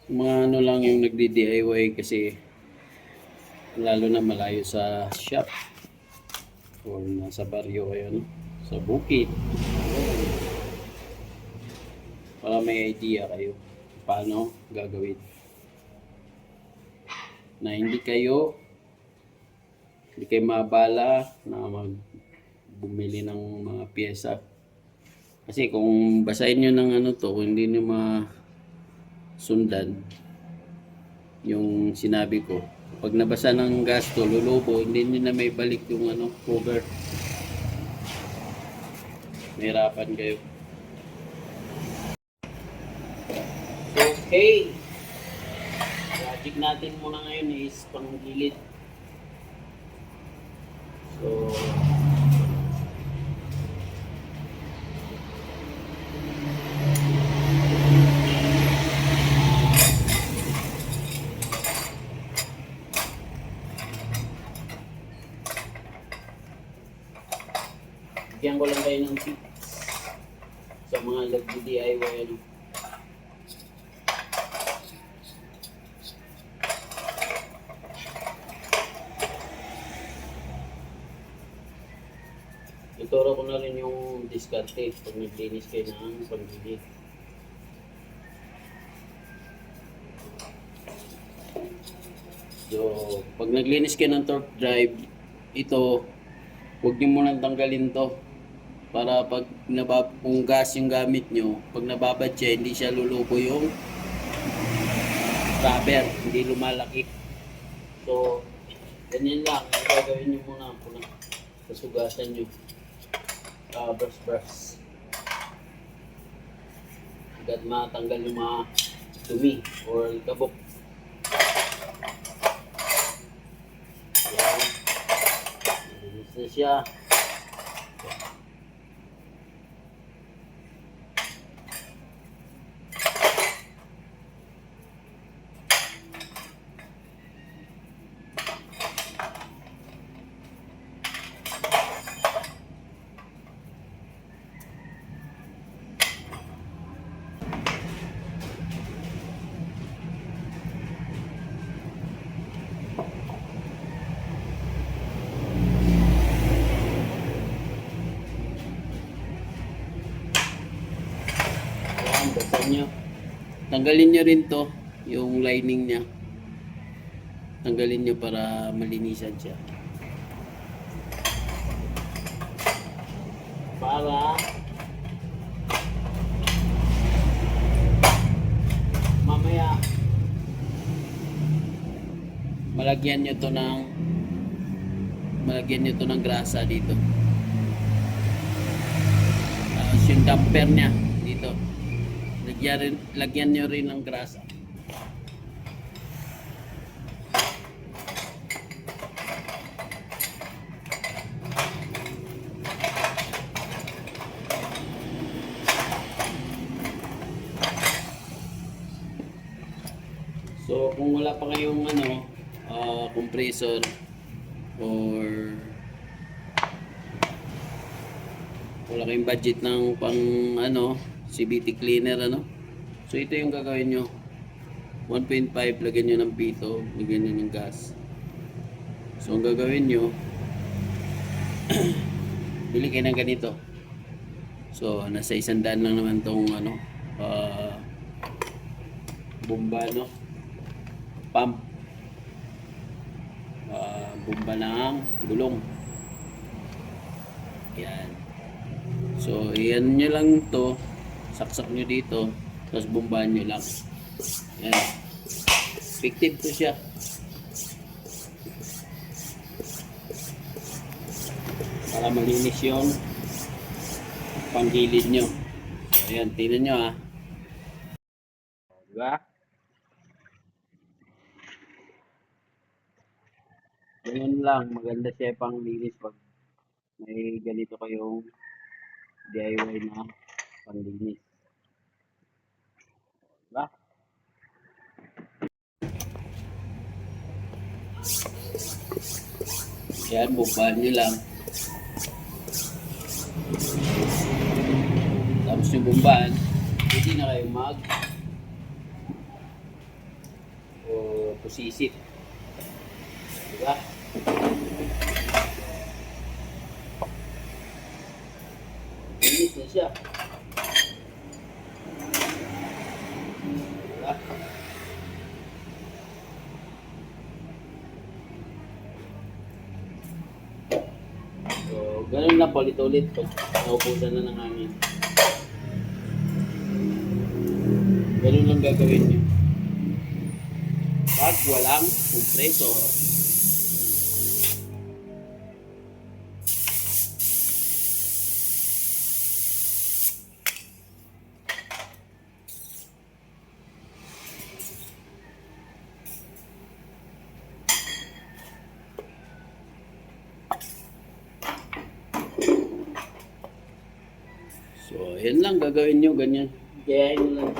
Mga ano lang yung nagdi-DIY kasi lalo na malayo sa shop or nasa baryo kayo, no? Sa bukid. Para may idea kayo paano gagawin. Na hindi kayo mabala na bumili ng mga pyesa. Kasi kung basahin nyo ng ano to, kung hindi nyo masundan yung sinabi ko, pag nabasa ng gasto, lulubo, hindi nyo na may balik yung ano, cover. Mahirapan kayo. Okay. Project natin muna ngayon is panggilid. So, bigyan ko lang kayo ng tips sa mga nag-DIY ano. Ituro ko na rin yung diskarte pag naglinis kayo ng panggilid. So, pag naglinis kayo ng torque drive, ito, huwag nyo munang tanggalin to. Para pag kung gas yung gamit nyo, pag nababad siya, hindi siya lulubo yung rubber, hindi lumalaki. So, ganyan lang. Ang gagawin nyo muna, kasugasan nyo. Brush. Agad matanggal yung mga dumi or kabok. Yan. Nalinis na siya. Buksan nyo. Tanggalin nyo rin to, yung lining nya. Tanggalin nyo para malinisan siya. Para mamaya malagyan nyo to ng grasa dito. Tapos yung damper nya dito. Lagyan nyo rin ng grasa. So kung wala pa kayong compressor or wala kayong budget ng pang CVT cleaner so ito yung gagawin nyo. 1.5 lagyan nyo ng pito, lagyan nyo ng gas. So ang gagawin nyo bili kayo ng ganito. So nasa 100 lang naman tong bomba pump, bomba ng gulong. Yan. So iyan nyo lang to, saksak nyo dito, tapos bombahan nyo lang. Yan. Effective to siya. Para malinis yung panggilid nyo. So ayan, tingnan nyo ha. Diba? Ganyan lang, maganda siya pang linis pag may ganito kayong DIY na panlinis. Diba? Yan, bubahan nyo lang. Tapos yung bumbahan, hindi na kayo pusisit. Diba? Linis na siya. Diba? So, ganun lang ulit-ulit pag naubusan na ng hangin. Ganun lang gagawin niyo. Pag walang compressor. So, yan lang gagawin nyo, ganyan. Gayahin nyo lang.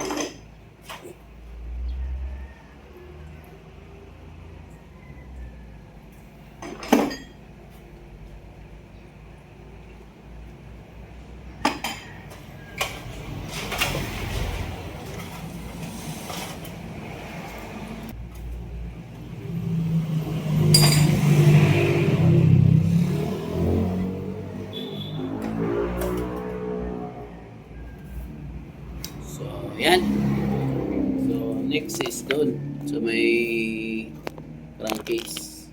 So, yan. So, next is doon. So, may crankcase.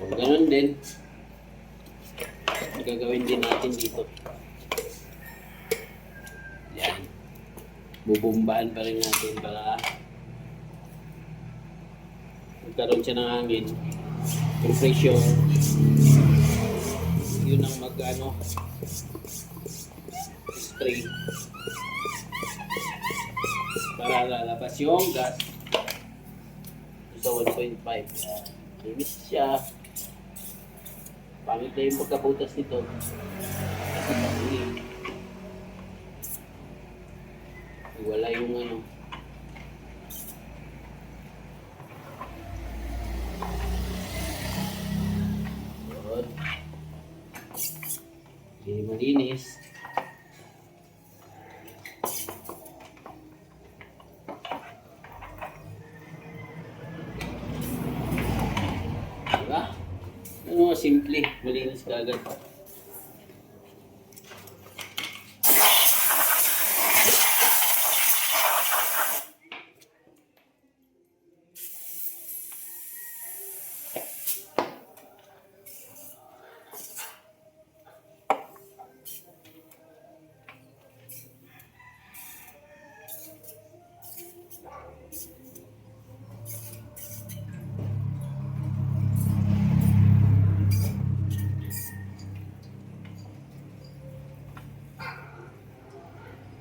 So, ganun din. Gagawin din natin dito. Yan. Bubumbahan pa rin natin para magkaroon siya ng hangin. Yung pressure, yun ang mag-ano, spray. Para lalabas yung gas. So, 1.5. Yan. Linis siya. Pangit na yung pagkabutas nito. Kasi pangit. Wala yung ano. Yun. Hindi malinis. Diba? Ano, simple. Malinis ka agad.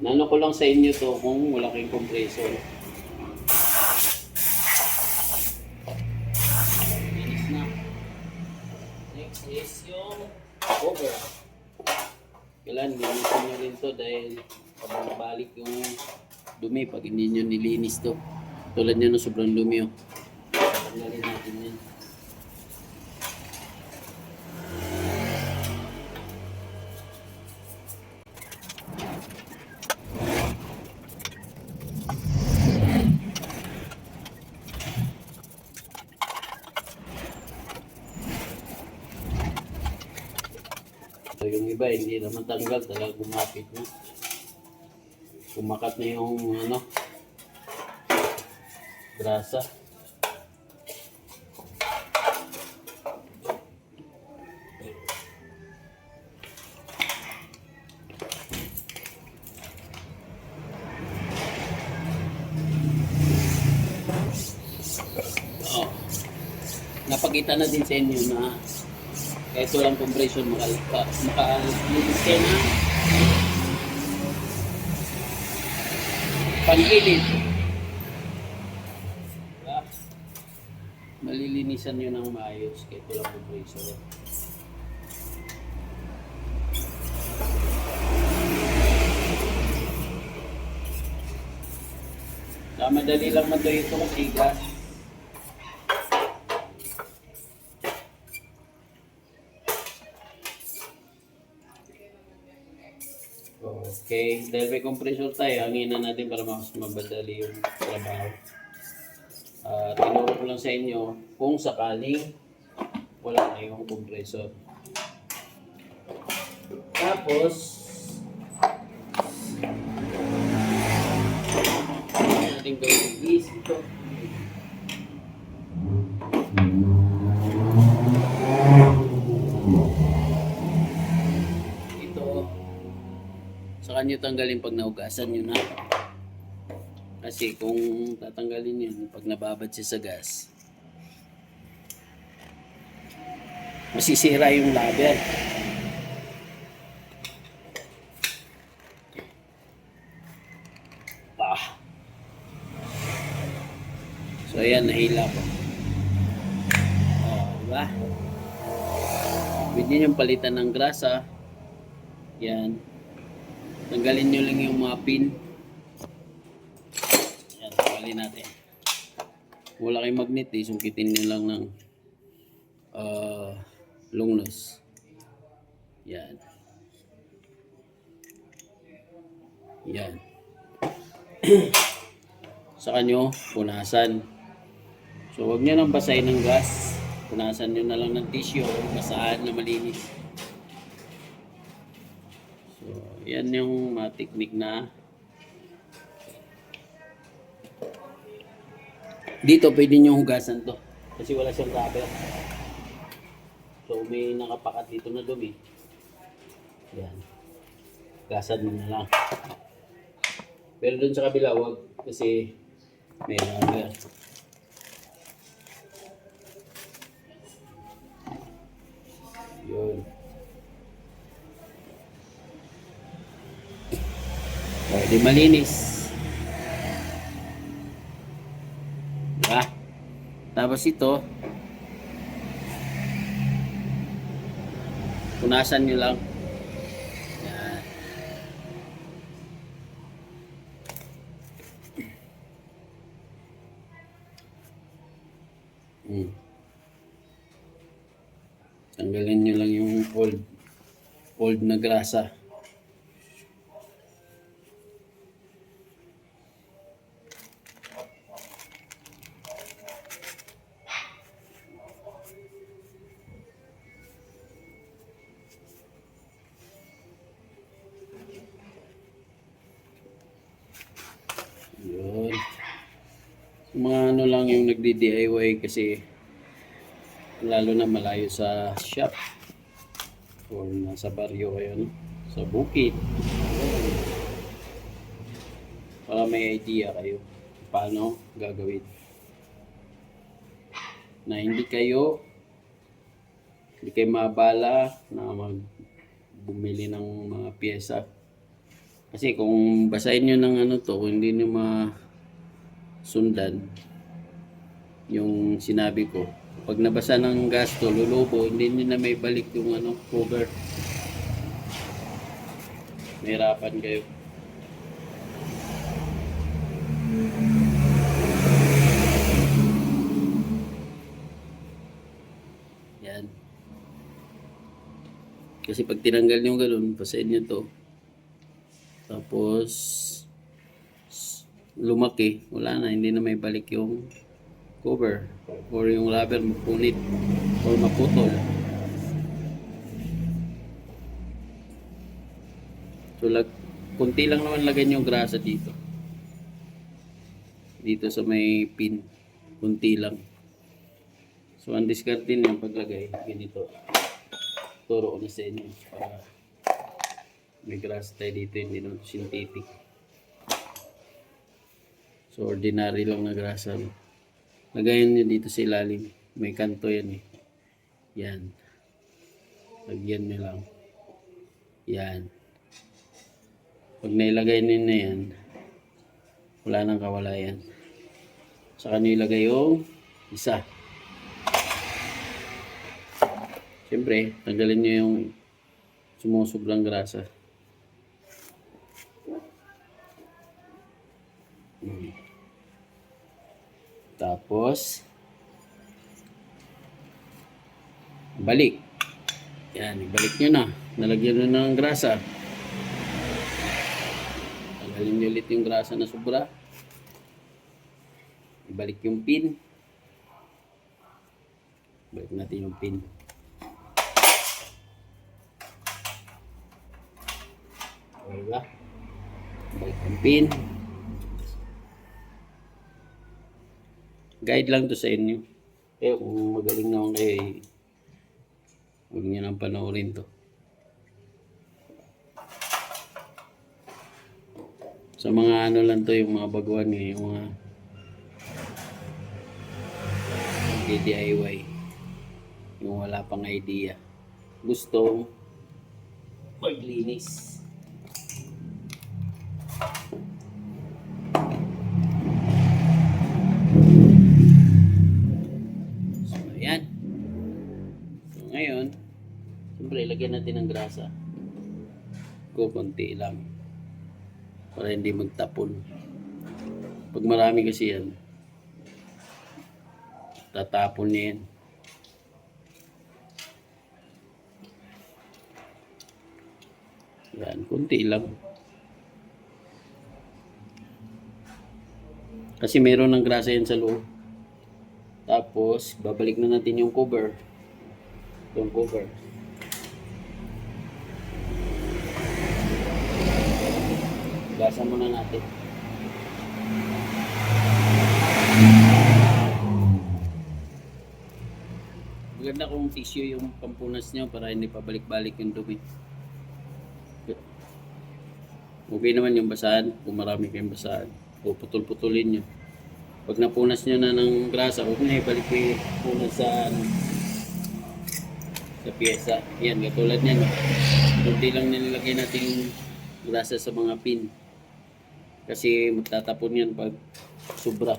Nano ko lang sa inyo to kung wala kayong compressor. Linis na. Next is yung cover. Kailan, linisin nyo rin to dahil balik yung dumi pag hindi nyo nilinis to. Tulad nyo no, sobrang dumi oh. Tanggalin natin yan. So yung iba hindi naman tanggal, talaga gumapit na. Kumakat na yung ano, grasa. Oh. Napakita na din sa inyo na kahit walang compression makalinis kayo na pag-ilit. Diba? Malilinisan nyo ng maayos kahit walang compression. Madali lang man ito kasi gas. Okay, dahil may compressor tayo, hanginan natin para mas mabadali yung trabaho. Tinuro ko lang sa inyo kung sakaling wala na yung compressor. Tapos, natin gawin is ito. Saka nyo tanggalin pag naugasan nyo na. Kasi kung tatanggalin yun, pag nababad siya sa gas, masisira yung laber. So ayan, nahila ko. Diba? Pwede nyo palitan ng grasa. Yan. Tanggalin nyo lang yung mga pin. Yan, tanggalin natin. Kung wala kayong magnet, sungkitin nyo lang ng long nose. Yan. Yan. Saka nyo punasan. So huwag nyo nang basahin ng gas. Punasan nyo na lang ng tissue o basahan na malinis. So yan yung mga technique na dito pwede nyo hugasan to. Kasi wala siyang rubber. So may nakapakat dito na dumi. Yan. Hugasan mo na lang. Pero dun sa kabila wag kasi may rubber. Yun. O, di malinis. Diba? Tapos ito, punasan nyo lang. Yan. Tanggalin nyo lang yung old na grasa. Yun. Mga ano lang yung nagdi-DIY kasi lalo na malayo sa shop or nasa baryo kayo, no? Sa bukid, para may idea kayo paano gagawin na hindi kayo mabala na bumili ng mga pyesa. Kasi kung basahin nyo ng ano to, kung hindi nyo masundan yung sinabi ko, pag nabasa ng gasto, lulubo, hindi nyo na may balik yung ano, cover. Mahirapan kayo. Yan. Kasi pag tinanggal nyo ganun, pasahin nyo to. Tapos, lumaki, wala na, hindi na may balik yung cover or yung rubber mapunit or maputol. So, kunti lang naman lagay nyo grasa dito. Dito sa may pin. Kunti lang. So, ang diskarte niya paglagay, ganito. Turo ko na sa inyo. Para may grasa tayo dito, hindi naman synthetic. So, ordinary lang na grasa. Lagayan nyo dito sa ilalim. May kanto yan eh. Yan. Lagyan nyo lang. Yan. Pag nailagay nyo na yan, wala nang kawala yan. Saka nyo ilagay yung isa. Siyempre, tanggalin nyo yung sumusobrang grasa. Tapos, balik. Yan, ibalik nyo na. Nalagyan nyo na ng grasa. Tanggalin nyo ulit yung grasa na sobra. Ibalik yung pin. Balik natin yung pin. Diba? Balik yung pin. Guide lang to sa inyo. Eh, kung magaling naman kayo, huwag nyo nang panoorin to. Sa mga ano lang to, yung mga baguhan nyo, yung mga DIY. Yung wala pang idea. Gustong maglinis. So, ayan. So, ngayon, siyempre, ilagyan natin ng grasa. Konti lang. Para hindi magtapon. Pag marami kasi yan, tatapon niya yan. Yan, konti lang. Kasi meron ng grasa yan sa loob. Tapos, babalik na natin yung cover. Yung cover. Gasa muna natin. Maganda kung tissue yung pampunas nyo para hindi pabalik-balik yung dumi. Okay naman yung basahan, kung marami kayong basahan. O putol-putulin nyo. Pag napunas nyo na ng grasa, huwag na ibalik yung punas sa pyesa. Yan, katulad nyan. Kunti lang nilagay natin yung grasa sa mga pin. Kasi magtatapon yan pag sobra.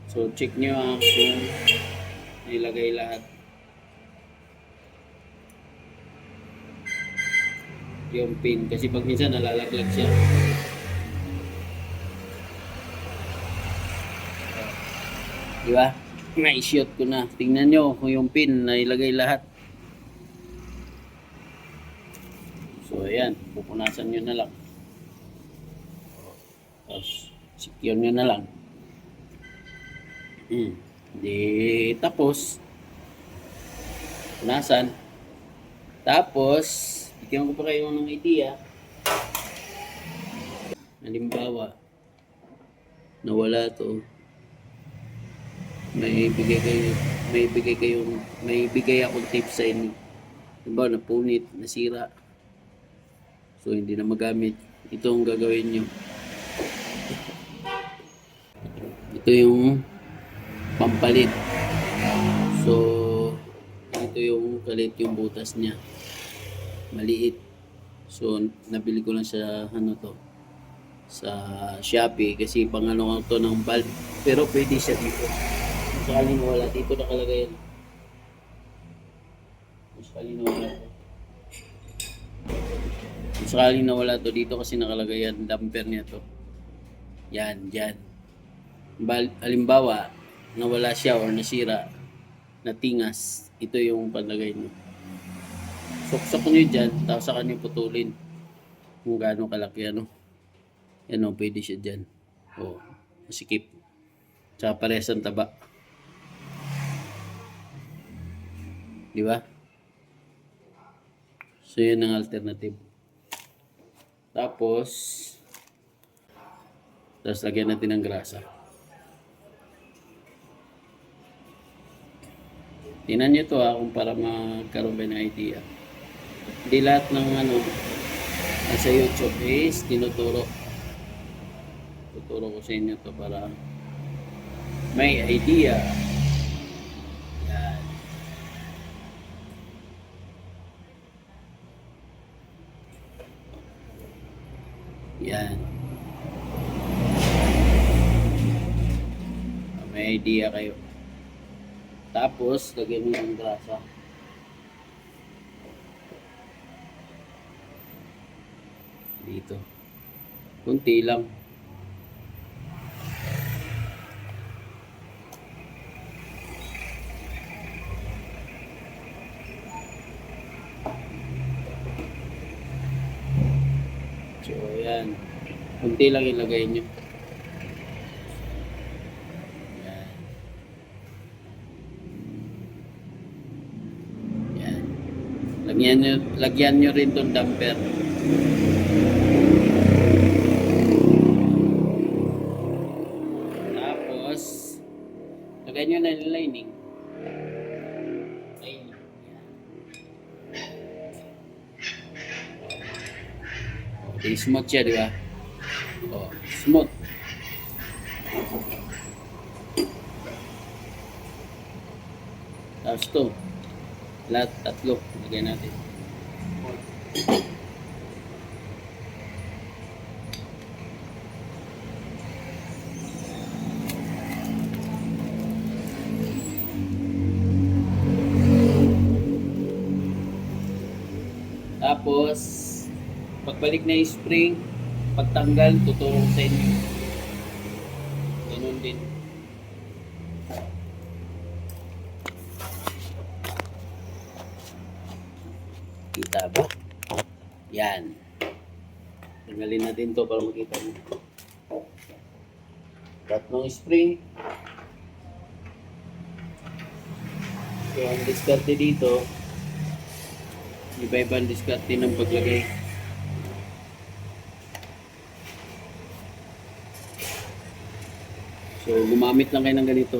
So, check nyo kung nilagay lahat. Yung pin. Kasi pag minsan nalalaglag siya. Diba? Na-shoot ko na. Tingnan nyo kung yung pin na ilagay lahat. So, ayan. Pupunasan nyo na lang. Tapos, secure nyo na lang. Di tapos. Punasan. Tapos, bigyan ko pa kayo ng idea. Halimbawa, nawala to. May bigay akong tips sa inyo. Diba, napunit, nasira. So, hindi na magamit. Ito ang gagawin nyo. Ito yung pampalit. So, ito yung kalit yung butas niya. Maliit. So, nabili ko lang sa sa Shopee kasi pangano to ng valve. Pero pwede siya dito. Sakaling wala, dito nakalagay yan. Sakaling nawala to. Sakaling nawala to dito kasi nakalagay yan. Damper niya to. Yan, dyan. Halimbawa, nawala siya or nasira, natingas, ito yung panlagay nyo. Suksok nyo dyan, tapos saka nyo putulin. Kung gaano kalaki ano. Yan o, pwede siya dyan. O, masikip. Tsaka parehas ang taba. Di ba? So, yun ang alternative. Tapos lagyan natin ng grasa. Tingnan nyo to kung para magkaroon ba ng idea. Hindi lahat ng nasa YouTube is tinuturo. Tuturo ko sa inyo to para may idea. Yan. Yan. May idea kayo. Tapos, lagyan mo ng grasa. Dito. Kunti lang. So, ayan. Kunti lang ilagay nyo. Lagyan nyo rin itong damper. Tapos, lagyan nyo na yung lining. Okay, smooth siya, di ba? Oh, smooth. Tapos ito, lahat tatlo, lagyan natin. Tapos, pagbalik na yung spring, pagtanggal, tutulong sa inyo. Ganun din. Kita ba? Yan. Tanggalin natin to para makita mo. Tatlong spring. So, ang diskarte dito, iba-ibang diskarte ng paglagay. So, gumamit lang kayo ng ganito.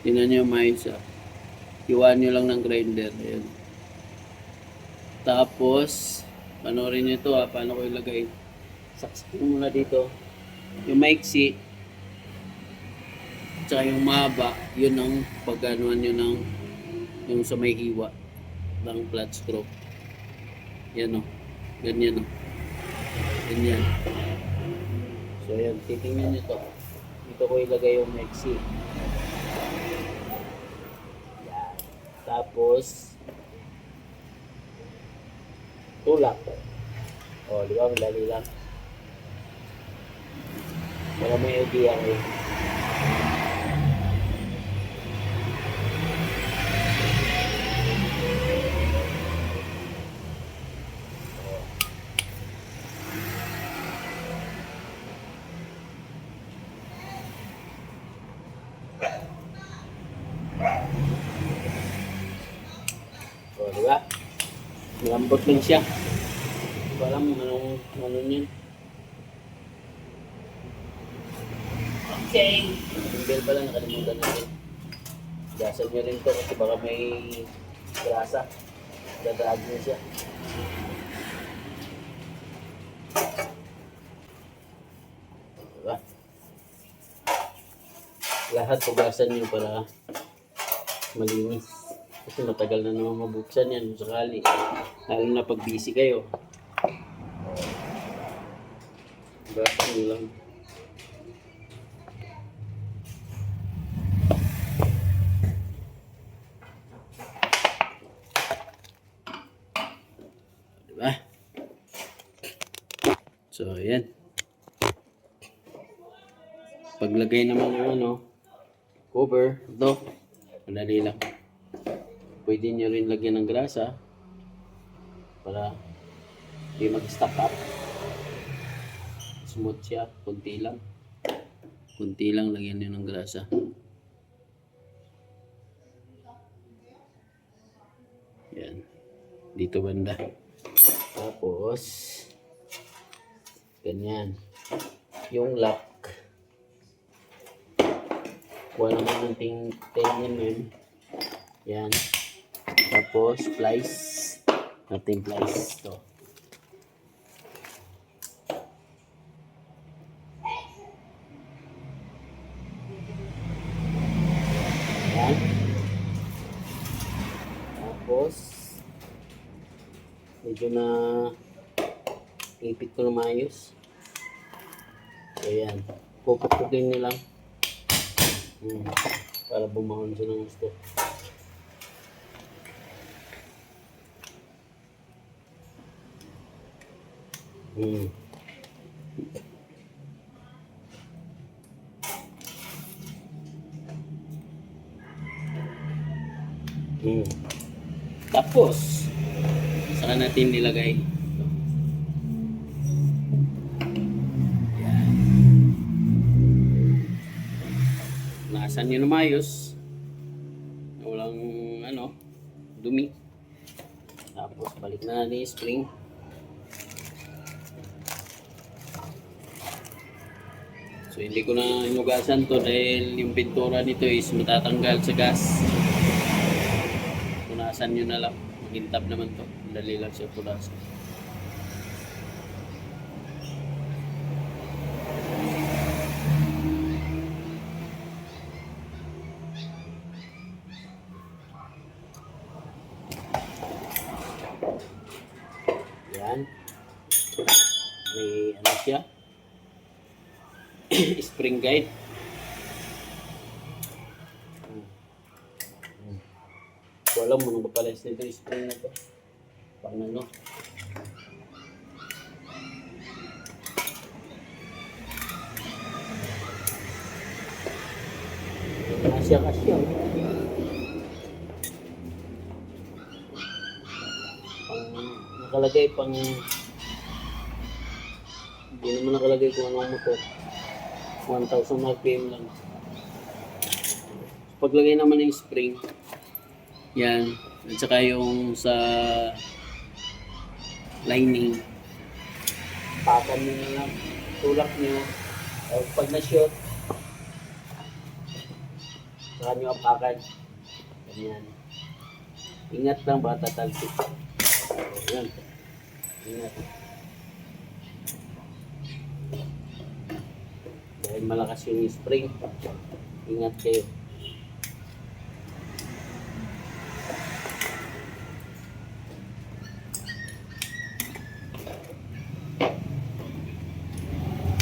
Tingnan nyo yung miles. Iwan nyo lang ng grinder. Ayan. Tapos, panoorin nyo ito paano ko ilagay. Saksakin muna dito. Yung maiksi, tsaka yung mahaba, yun ang pagganuan nyo ng yung sa may hiwa ng flat screw. Yan o. Ganyan o. Ganyan. So yan, titingnan nyo to. Dito ko ilagay yung maiksi. Yan. Tapos, tulak. O, di ba? Madali lang. Para may idea kayo. O, di ba? Malambot lang siya. Hindi ko alam ano yun. Okay. Yung bell pala, nakalimutan natin. Gasan nyo rin to kasi baka may grasa. Dadrag nyo siya. Diba? Lahat pugasan nyo para malinis. Kasi matagal na naman mabuksan yan sakali. Lalo na pag busy kayo. Gasan nyo lang. Diba? So, ayan. Paglagay naman ng cover, ito, madali lang. Pwede nyo rin lagyan ng grasa para hindi mag-stack up. Smooth siya, kunti lang. Kunti lang lagyan nyo ng grasa. Yan. Dito banda. Tapos, ganyan. Yung lock. Kuha naman ng tingin yun. Yan. Tapos, plies. Nating plies. Ito. Yan. Tapos, medyo na ipit ko na maayos. So, yan. Pupukutin nyo lang. Para bumahon siya ng gusto. Tapos, saka natin nilagay. Yan. Naasan nyo na maayos. Walang dumi. Tapos, balik na natin yung spring. So, hindi ko na inugasan to dahil yung pintura nito is matatanggal sa gas. Punasan nyo na lang. Magintab naman to. Dali lang siya punasan. Yan. May ano siya. Spring guide. Alam mo nung papalayas nito yung spring na to. Pang ano. Kasya. Pang nakalagay pang hindi naman nakalagay kung anong motor. 1,000 RPM lang. Paglagay naman ng spring, yan, at saka yung sa lining, pakan nyo na lang, tulak nyo, o pag na-shoot, saka nyo apakan. Ganyan. Ingat lang, baka tatalsik. Yan. Ingat. Dahil malakas yung spring, ingat kayo.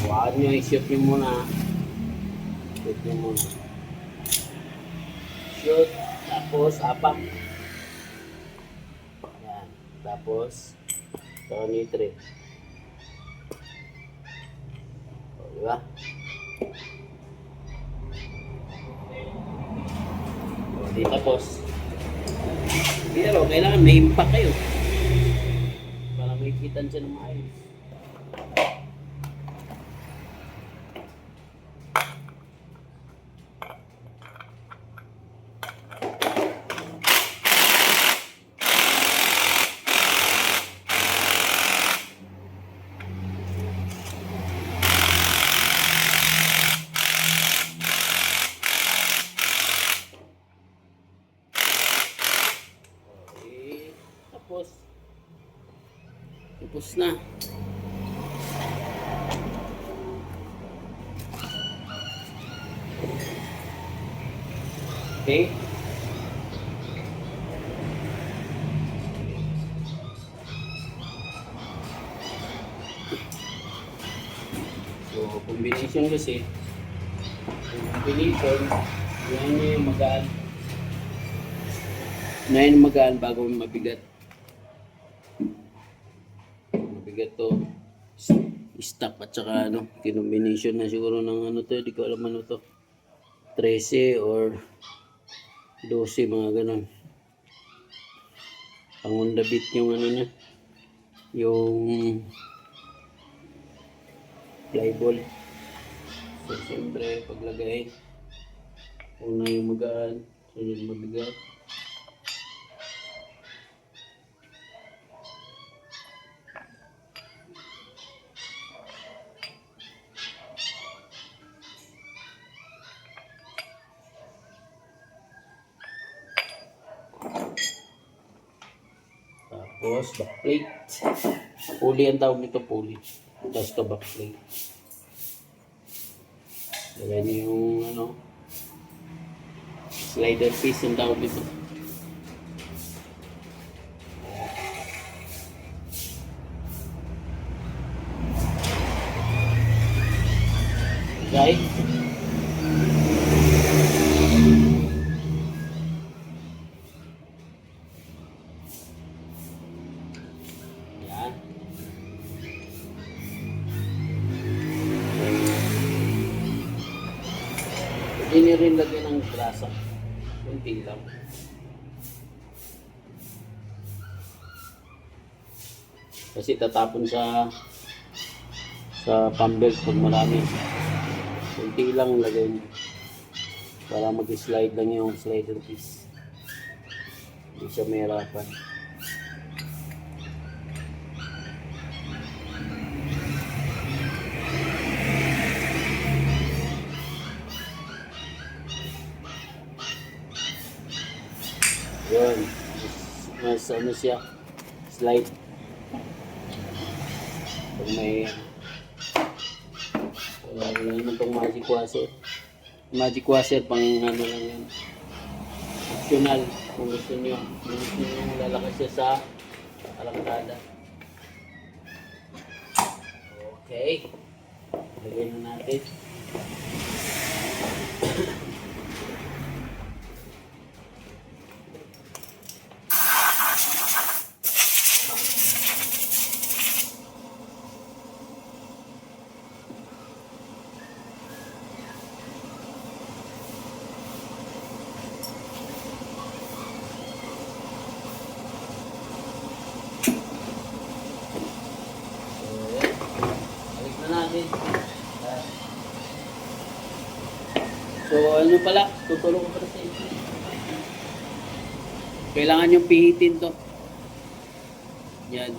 Huwag nyo, i-shoot nyo muna. Shoot nyo muna. Shoot, tapos apak. Yan, tapos nitre. O, diba? O, di tapos. Pero kailangan may impact kayo. Para may kitan siya ng maayos. Tapos na. Okay. So, combination kasi. Combination, yan yung magaan. Na yung magaan bago mabigat. Mabigat to. Stock at saka combination na siguro ng to, di ko alam ano to. 13 or 12, mga ganun. Pang Honda Beat yung niya. Yung flyball. So, siyempre, paglagay, una yung magaan, sunod mabigat. Tapos, backplate. Pulley ang tawag nito, pulley. Tapos ito, backplate. Lagay niyo yung ano, slider piece ang tawag nito. Okay. Yan. Pwede niyo rin lagyan ng grasa. Kunti lang. Kasi tatapon sa pambelt pag marami. Kunti lang lagay niyo. Para mag-slide lang yung slider piece. Hindi siya mahirapan. Yun. Mas ano siya. Slide. Pag may wala naman itong magic washer. Magic washer pang ano lang yan. Optional. Kung gusto nyo lalakas siya sa alangkada. Okay. Lagyan na natin. Natin. So ano pala, tutulong ko pala sa inyo. Kailangan yung pihitin to. Yan.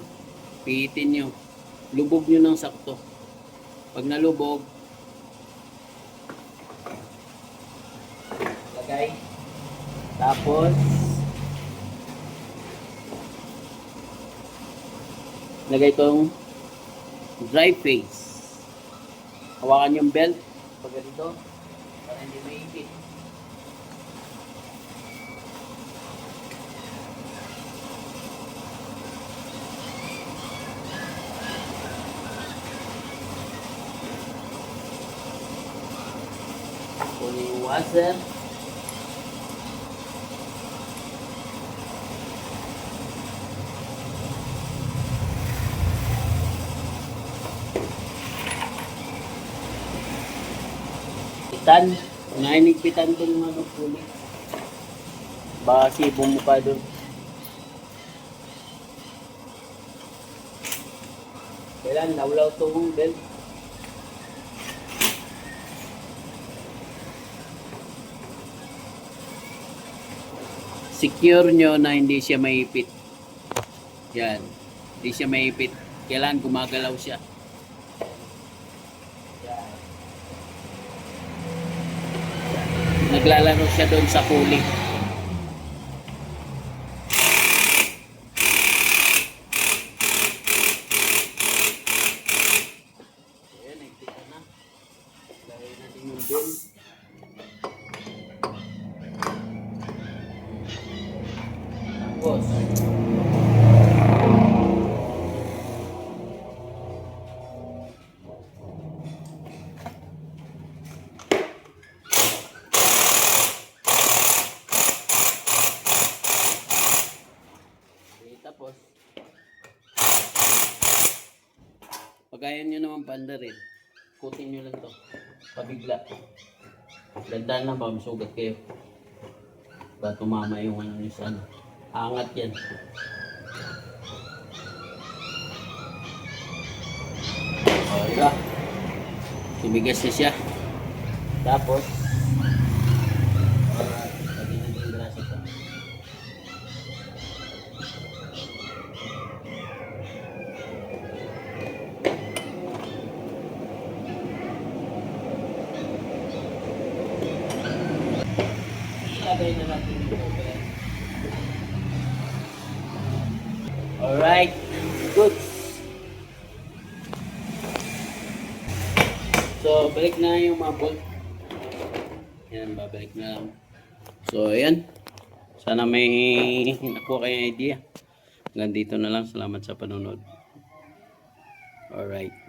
Pihitin nyo. Lubog nyo ng sakto. Pag nalubog, lagay. Tapos, lagay itong dry face. Hawakan yung belt pag ganito para hindi maipit. Kunin yung washer. Pitan. Nainigpitan ko yung ano puli. Baka si bumuka doon. Kailan lawlaw itong belt. Secure nyo na hindi siya maipit. Yan. Hindi siya maipit. Kailan gumagalaw siya. Naglalaro siya doon sa pulley. Ayan, nagpita na. Lagay natin yung bin. Tapos, pagayan nyo naman banda rin. Kutin nyo lang to. Pabigla. Gandaan lang ba, masugat kayo. Ba tumama yung ano nyo sa ano. Angat yan. O, diba? Tumigas na siya. Tapos, lagyan natin yung grasa ito. Ilagay na natin yung cover. Alright. Alright. Good. So, balik na yung mga bolt. Yan, babalik na lang. So, ayan. Sana may nakuha kayong idea. Hanggang dito na lang. Salamat sa panonood. Alright.